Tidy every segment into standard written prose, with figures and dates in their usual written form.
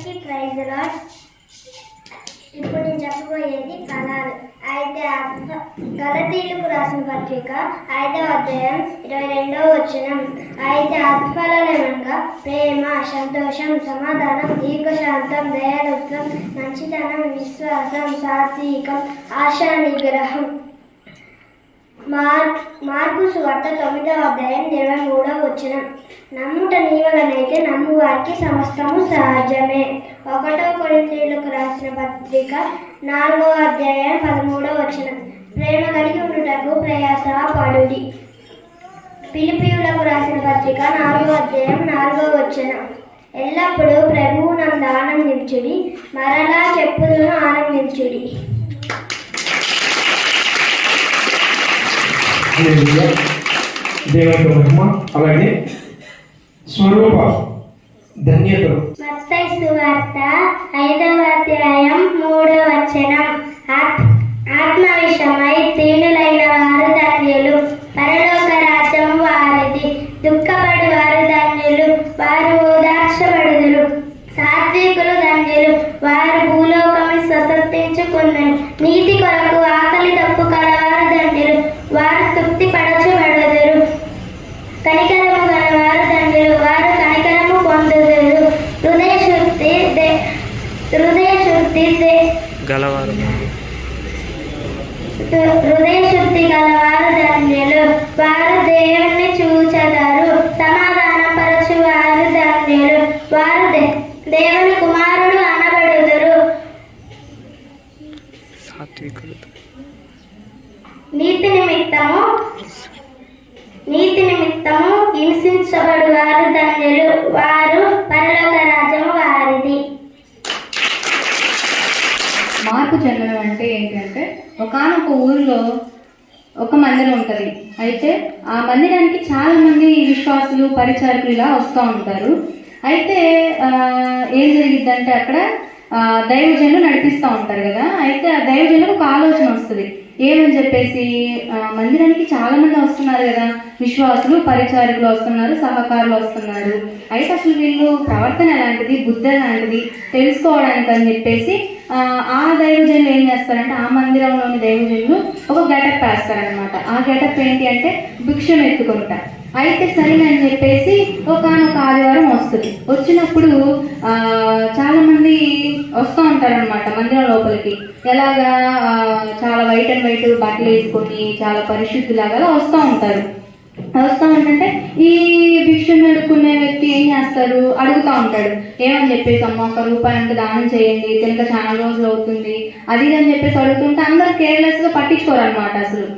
అందరికీ praise lord. ఇప్పుడు నేను చెప్పబోయేది కళలు. అయితే గలతీయులకు రాసిన పత్రిక 5వ అధ్యాయం 22వ వచనం. అయితే ఆత్మలనగా ప్రేమ, సంతోషం, సమాధానం, దీర్ఘశాంతం, దయాళుత్వం, మంచితనం, విశ్వాసం, సాత్వికం, ఆశా నిగ్రహం. మార్కు సువార్త 9వ అధ్యాయం 23వ వచనం. నమ్ముట నీ వలనైతే నమ్ము వారికి సమస్తము సహజమే. 1వ కొరింథీయులకు రాసిన పత్రిక 4వ అధ్యాయం 13వ వచనం. ప్రేమ కలిగి ఉండుటకు ప్రయాస పడుడి. ఫిలిప్పీయులకు రాసిన పత్రిక 4వ అధ్యాయం 4వ వచనం. ఎల్లప్పుడూ ప్రభువునందు ఆనందించుడి, మరలా చెప్పుదును ఆనందించుడి. దేవుని మహిమ. అలాగే స్వరూప ధన్యతలు. మత్తయి సువార్త 5వ అధ్యాయం 3వ వచనం. ఆత్మ విషయమై దీనులైన వారు ధన్యులు, పరలోక రాజ్యము వారిది. దుఃఖపడు వారు ధన్యులు, వారు ఓదార్చబడుదురు. సాత్వికులు ధన్యులు, వారు భూలోకము స్వతంత్రించుకుందరు. నీతి కొరకు ఆకలి దప్పు కలవారు ధన్యులు, వారు తృప్తి పరచబడుదురు. కనికరము గలవారు ధన్యులు, వారు కనికరము పొందుదురు. హృదయ శుద్ధి గలవారు ధన్యులు, వారు దేవుణ్ణి చూచెదరు. సమాధాన పరచు వారు ధన్యులు, వారు దేవుని కుమారుడు అనబడుదురు. నీతి నిమిత్తము హింసించబడు వారు ధన్యులు, వారు పరలోక రాజ్యము వారిది. మార్పు చెందడం అంటే ఏంటంటే, ఒకానొక ఊరిలో ఒక మందిరం ఉంటుంది. అయితే ఆ మందిరానికి చాలా మంది విశ్వాసులు, పరిచారకులు ఇలా వస్తూ ఉంటారు. అయితే ఏం జరిగిద్దంటే అక్కడ దైవజనులు నడిపిస్తూ ఉంటారు కదా. అయితే ఆ దైవజనులకు ఒక ఆలోచన వస్తుంది. ఏమని చెప్పేసి, మందిరానికి చాలా మంది వస్తున్నారు కదా, విశ్వాసులు, పరిచారకులు వస్తున్నారు, సహకారులు వస్తున్నారు. అయితే అసలు వీళ్ళు ప్రవర్తన ఎలాంటిది, బుద్ధి ఎలాంటిది తెలుసుకోవడానికి అని చెప్పేసి ఆ దైవజనులు ఏం చేస్తారంటే, ఆ మందిరంలోని దైవజనులు ఒక గెటప్ వేస్తారనమాట. ఆ గెటప్ ఏంటి అంటే భిక్షను ఎత్తుకుంటారు. అయితే సరేనని చెప్పేసి ఒకనొక ఆదివారం వస్తుంది. వచ్చినప్పుడు చాలా మంది వస్తూ ఉంటారనమాట మందిరం లోపలికి. ఎలాగా చాలా వైట్ అండ్ వైట్ బట్టలు వేసుకొని చాలా పరిశుద్ధులాగా వస్తూ ఉంటారు. వస్తూ ఉంటుంటే ఈ భిక్షను అడుక్కునే వ్యక్తి ఏం చేస్తారు, అడుగుతూ ఉంటాడు. ఏమని చెప్పేసి, అమ్మ ₹1 అంటే దానం చేయండి, తినక చాలా రోజులు అవుతుంది, అది అని చెప్పేసి అడుగుతుంటే అందరు కేర్లెస్గా పట్టించుకోరు అనమాట. అసలు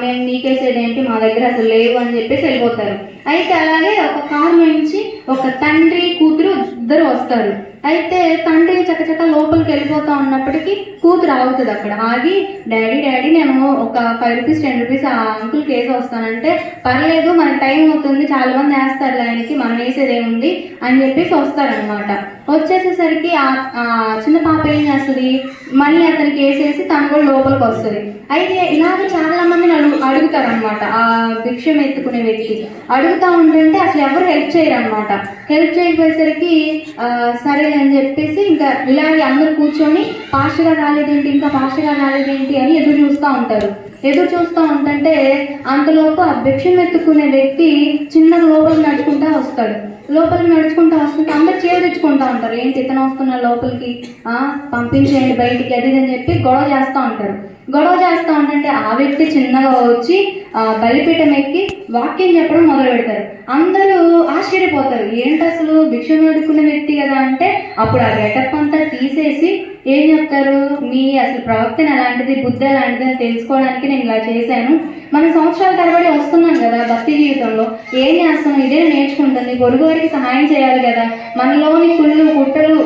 మేము మీకేసేది ఏంటి, మా దగ్గర అసలు లేవు అని చెప్పేసి వెళ్ళిపోతారు. అయితే అలాగే ఒక కారు నుంచి ఒక తండ్రి కూతురు ఇద్దరు వస్తారు. అయితే తండ్రి చకచక లోపలికి వెళ్ళిపోతా ఉన్నప్పటికీ కూతురు ఆగుతుంది అక్కడ. ఆగి, డాడీ నేను ఒక ₹5 ₹10 ఆ అంకుల్కి వేసి వస్తానంటే, పర్లేదు మనకు టైం అవుతుంది, చాలా మంది వేస్తారు ఆయనకి, మనం వేసేదేముంది అని చెప్పేసి వస్తారనమాట. వచ్చేసేసరికి ఆ చిన్న పాప ఏం చేస్తుంది, మళ్ళీ అతనికి వేసేసి తను కూడా లోపలికి వస్తుంది. అయితే ఇలాగ చాలా మందిని అడుగుతారు అనమాట. ఆ భిక్షం ఎత్తుకునే వ్యక్తి అడుగుతూ ఉంటుంటే అసలు ఎవరు హెల్ప్ చేయరు అనమాట. హెల్ప్ చేయకపోయేసరికి సరే అని చెప్పేసి ఇంకా ఇలాగే అందరూ కూర్చొని పాస్ట్గా రాలేదేంటి అని ఎదురు చూస్తూ ఉంటారు. ఎదురు చూస్తూ ఉంటుంటే అంతలోపు ఆ భిక్షం ఎత్తుకునే వ్యక్తి చిన్నగా లోపలికి నడుచుకుంటూ వస్తాడు. లోపలికి నడుచుకుంటూ వస్తుంటే అందరు చేరు తెచ్చుకుంటూ ఉంటారు. ఏంటి ఇతను వస్తున్నారు లోపలికి, పంపించేయండి బయటికి, అది అని చెప్పి గొడవ చేస్తూ ఉంటారు. గొడవ చేస్తూ ఉంటుంటే ఆ వ్యక్తి చిన్నగా వచ్చి బలిపీఠం ఎక్కి వాక్యం చెప్పడం మొదలు పెడతారు. అందరూ ఆశ్చర్యపోతారు, ఏంటి అసలు భిక్షను అడుక్కునే వ్యక్తి కదా అంటే, అప్పుడు ఆ గెటప్ అంతా తీసేసి ఏం చెప్తారు, మీ అసలు ప్రవర్తన ఎలాంటిది, బుద్ధి ఎలాంటిది అని తెలుసుకోవడానికి నేను ఇలా చేశాను. మనం సంవత్సరాల తరబడి వస్తున్నాం కదా భక్తి జీవితంలో, ఏం చేస్తున్నాం, ఇదే నేర్చుకుంటుంది, పొరుగు వారికి సహాయం చేయాలి కదా, మనలోని కుళ్ళు, కుట్రలు,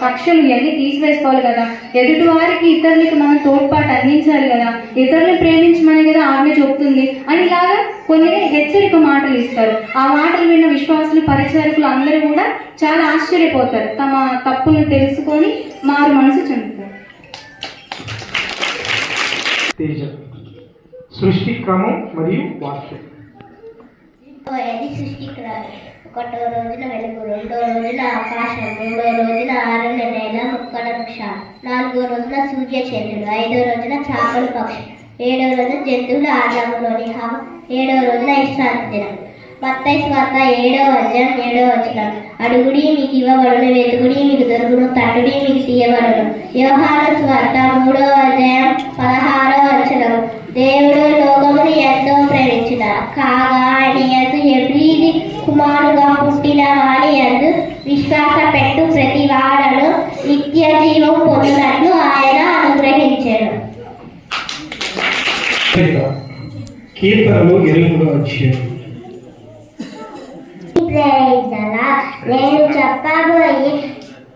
కక్షలు ఇవన్నీ తీసివేసుకోవాలి కదా, ఎదుటి వారికి ఇతరులకి మనం తోడ్పాటు అందించాలి కదా, ఇతరులను ప్రేమించమని కదా ఆమె చెప్తుంది అని ఇలాగా కొన్ని హెచ్చరిక మాటలు ఇస్తారు. ఆ మాటలు విన్న విశ్వాసులు, పరిచారకులు అందరూ కూడా చాలా ఆశ్చర్యపోతారు. తమ తప్పును తెలుసుకొని మారు మనసు చెందుతారు. సృష్టి క్రమం మరియు వాక్యం. సృష్టి ఒకటో రోజున వెలుగు, రెండో రోజున ఆకాశం, మూడో రోజున ఆరని నేల ముక్కల వృక్షాలు, నాలుగో రోజున సూర్యచంద్రుడు, ఐదో రోజున చేపలు పక్షి, ఏడో రోజున జంతువుల ఆదాములోని హావ, ఏడో రోజున విశ్రాంతి దినం. మత్తయి సువార్త 7వ అధ్యాయం 7వ వచనం. అడుగుడి మీకు ఇవ్వబడును, వెతుకుడి మీకు దొరుకును, తట్టుడి మీకు తీయబడును. యోహాను సువార్త 3వ అధ్యాయం 16వ వచనం. దేవుడు లోకమును ఎంతో ప్రేమించిన కాగా ఆయన యందు ఎవ్రీది కుమారుగా పుట్టిన వాని యందు విశ్వాస పెట్టు ప్రతి వాడను నిత్య జీవం పొందినట్లు ఆయన అనుగ్రహించాడు. కీర్తనలు 8వ అధ్యాయం. నేను చెప్పబోయే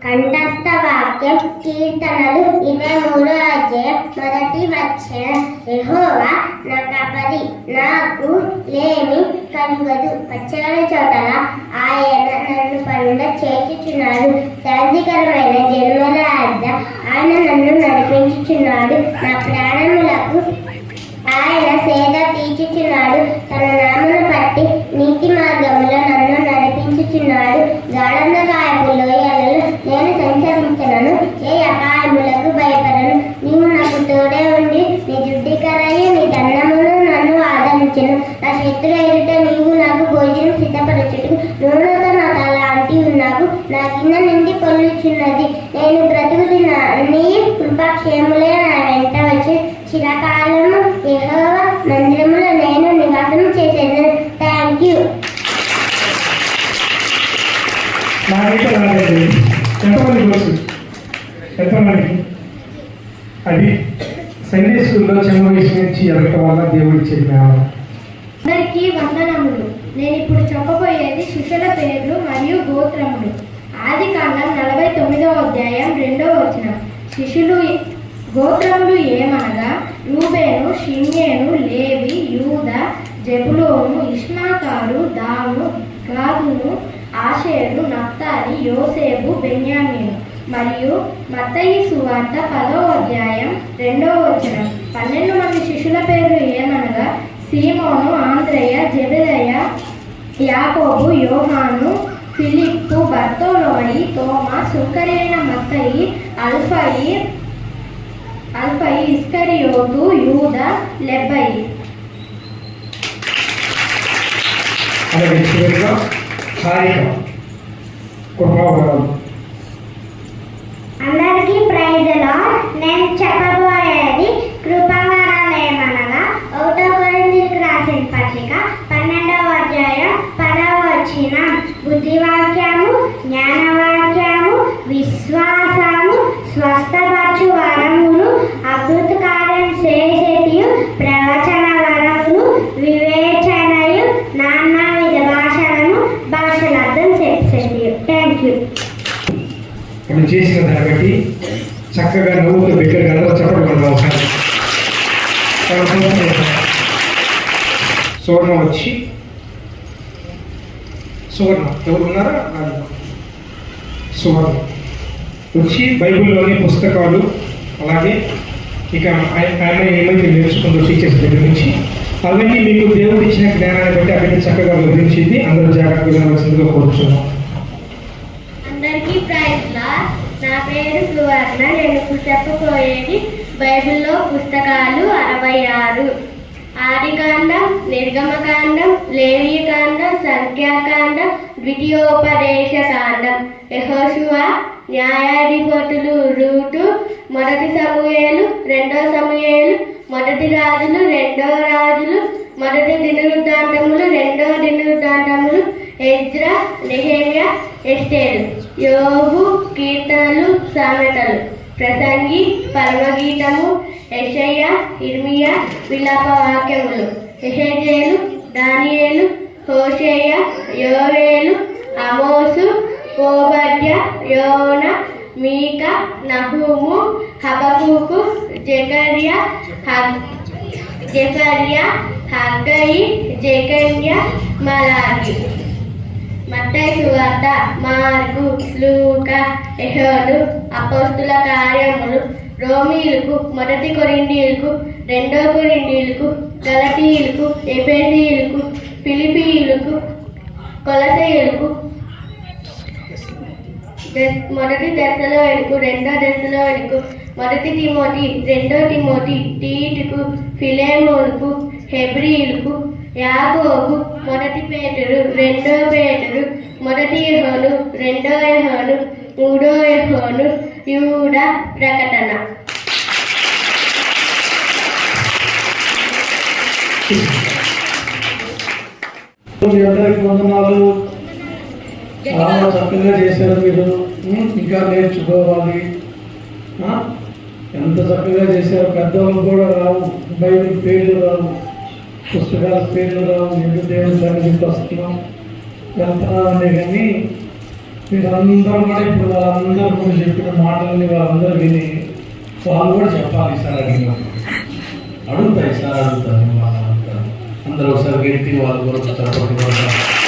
కంఠస్థ వాక్యం కీర్తనలు 23వ అధ్యాయం 1వ వచనం. యెహోవా నా కాపరి, నాకు ఏమీ కలుగదు. పచ్చని చోటల ఆయన నన్ను పరుండ చేర్చుచున్నాడు. శాంతికరమైన జన్మల వద్ద ఆయన నన్ను నడిపించుచున్నాడు. నా ప్రాణములకు ఆయన సేద తీర్చుచున్నాడు. తన నామను బట్టి నీతి మార్గంలో నన్ను నడిపించుచున్నాడు. గాఢంధకారపు లోయలలో నేను సంచరించను, ఏ అపాయములకు భయపడను. నీవు నాకు తోడే ఉండి నీ జుడ్డికరయ్య నీ దండమును నన్ను ఆదరించును. నా శత్రువు ఎదుట నీవు నాకు భోజనం సిద్ధపరచుటకు నూనెతో నా తల అంటి ఉన్నావు. నా గిన్నె నిండి పొల్లుచున్నది. నేను బ్రతుకుతున్న నీ కృపాక్షేములే నా వెంట వచ్చి చిరకాలము యెహోవా మందిరములో నేను నివాసం చేసేది. Thank you. నాకైతే రాలేదు. ఎంతమంది తెలుసు? ఎంతమంది? అది సండే స్కూల్లో చిన్న వయసు నుంచి ఎదగటం వల్ల దేవుడు చెప్పినాడు. అందరికీ వందనములు. నేను ఇప్పుడు చెప్పబోయేది శిష్యుల పేర్లు మరియు గోత్రములు. ఆదికాండం 49వ అధ్యాయం 2వ వచనం. శిష్యులు గోత్రములు ఏమనగా రూబేను, షిమ్యేను, లేవి, యూదా, జెబులోను, ఇష్మాకారు, దాను, గాదును, ఆషేరు, నఫ్తాలి, యోసేపు, బెన్యామీను. మరియు మత్తయి సువార్త 10వ అధ్యాయం 2వ వచనం. 12 మంది శిష్యుల పేర్లు ఏమనగా సీమోను, ఆంద్రేయ, జెబెదయ, యాకోబు, యోహాను, ఫిలిప్పు, బర్తోలోయి, తోమా, సుంకరైన మత్తయి, అల్ఫయి, ఇస్కరియోతు, యూదా, లెబ్బయి. అలాగే చివరిగా హారిక కృపావరాలు. అందరికీ ప్రైజ్ లార్డ్. నేను చెప్పబోయేది కృపావరాలేమనగా 1వ కొరింథీయులకు రాసిన పత్రిక 12వ అధ్యాయం 10వ వచనం. బుద్ధివాక్యము, జ్ఞానవాక్యము, విశ్వాసము, స్వస్థపరచు వరములు, అద్భుత కార్యం చేసేటియు, ప్రవచన వరములు, వివేచనయు, నానా విధ భాషల అర్థం చేసేటియు. Thank you. ఇప్పుడు చేసిన దాన్ని బట్టి చక్కగా నవ్వుతూ బిగ్గరగా చెప్పడం ఒకసారి. సువర్ణ వచ్చి సువర్ణ ఎవరు ఉన్నారా? సువర్ణ వచ్చి బైబిల్లోని పుస్తకాలు, అలాగే ఇక ఆమె ఏమైతే నేర్చుకుందో టీచర్స్ దగ్గర నుంచి అవన్నీ మీకు దేవుడు ఇచ్చిన జ్ఞానాన్ని బట్టి అవన్నీ చక్కగా వివరించింది. అందరూ జాగ్రత్తగా వినవలసిందిగా కోరుచున్నాం. అందరికీ ప్రైజ్ లార్డ్. నా పేరు సువర్ణ. నేను ఇప్పుడు చెప్పబోయేది బైబిల్లో పుస్తకాలు 66. ఆదికాండం, నిర్గమకాండం, లేవీకాండం, సంఖ్యాకాండం, ద్వితీయోపదేశకాండం, యెహోషువ, న్యాయాధిపతులు, రూతు, 1 సమూయేలు, 2 సమూయేలు, 1 రాజులు, 2 రాజులు, 1 దినవృత్తాంతములు, 2 దినవృత్తాంతములు, ఎజ్రా, నెహెమ్యా, ఎస్తేరు, యోబు, కీర్తనలు, సామెతలు, ప్రసంగి, పరమగీతము, యెషయా, ఇర్మియా, విలాప వాక్యములు, యెహెజేలు, దానియేలు, హోషేయ, యోవేలు, ఆమోసు, ఓబద్య, యోన, మీకా, నహూము, హబకూకు, జెకర్యా, హగ్గయి, జెకర్యా, మలాకి. మత్తయి సువార్త, మార్కు, లూకా, యోహాను, అపోస్తుల కార్యములు, రోమీయులకు, 1 కొరింథీయులకు, 2 కొరింథీయులకు, గలతీయులకు, ఎఫెసీయులకు, ఫిలిప్పీయులకు, కొలసీయులకు మొదటి దశలో ఎలుకు, రెండో దశలో ఎలుకు, మొదటి తిమోతి, రెండో తిమోతి, తీతుకు, ఫిలేమోనుకు, హెబ్రీయులకు, యాకోబు, మొదటి పేతురు, రెండో పేతురు, మొదటి యోహాను, రెండో యోహాను, మూడో యోహాను, యూదా, ప్రకటన. మీ అందరికి వందనాలు. చాలా చక్కగా చేశారు మీరు. ఇంకా నేర్చుకోవాలి. ఎంత చక్కగా చేశారు. పెద్దవాళ్ళు కూడా రావు, బైబిల్ పేర్లు రావు, పుస్తకాల పేర్లు రావు, ఎందుకు దేవుని సన్నిధికి వస్తున్నాం వెళ్తున్నామనే కానీ మీరందరూ కూడా ఇప్పుడు వాళ్ళందరూ కూడా చెప్పిన మాటలని వాళ్ళందరూ విని వాళ్ళు కూడా చెప్పాలి. ఈసారి అడుగుతాయి సార్, అడుగుతారు అందరూ ఒకసారి గట్టి వాళ్ళు కూడా చెప్పండి.